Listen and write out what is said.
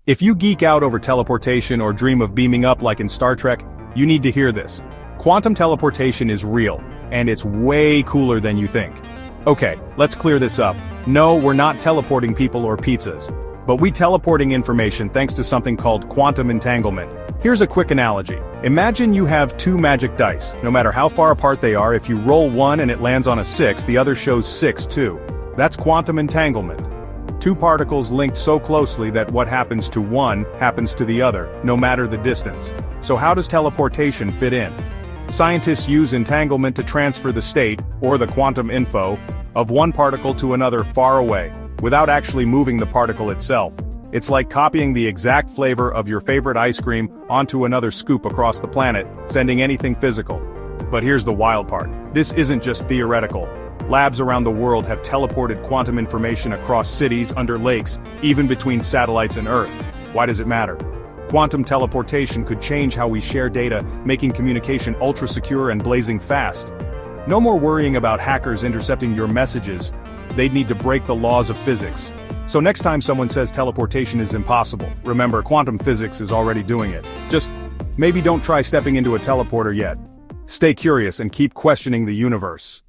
If you geek out over teleportation or dream of beaming up like in Star Trek, you need to hear this. Quantum teleportation is real, and it's way cooler than you think. Okay, let's clear this up. No, we're not teleporting people or pizzas. But we teleporting information thanks to something called quantum entanglement. Here's a quick analogy. Imagine you have two magic dice. No matter how far apart they are, if you roll one and it lands on a 6, the other shows 6 too. That's quantum entanglement. Two particles linked so closely that what happens to one happens to the other, no matter the distance. So how does teleportation fit in? Scientists use entanglement to transfer the state, or the quantum info, of one particle to another far away, without actually moving the particle itself. It's like copying the exact flavor of your favorite ice cream onto another scoop across the planet, sending anything physical. But here's the wild part. This isn't just theoretical. Labs around the world have teleported quantum information across cities, under lakes, even between satellites and Earth. Why does it matter? Quantum teleportation could change how we share data, making communication ultra-secure and blazing fast. No more worrying about hackers intercepting your messages. They'd need to break the laws of physics. So next time someone says teleportation is impossible, remember quantum physics is already doing it. Just maybe don't try stepping into a teleporter yet. Stay curious and keep questioning the universe.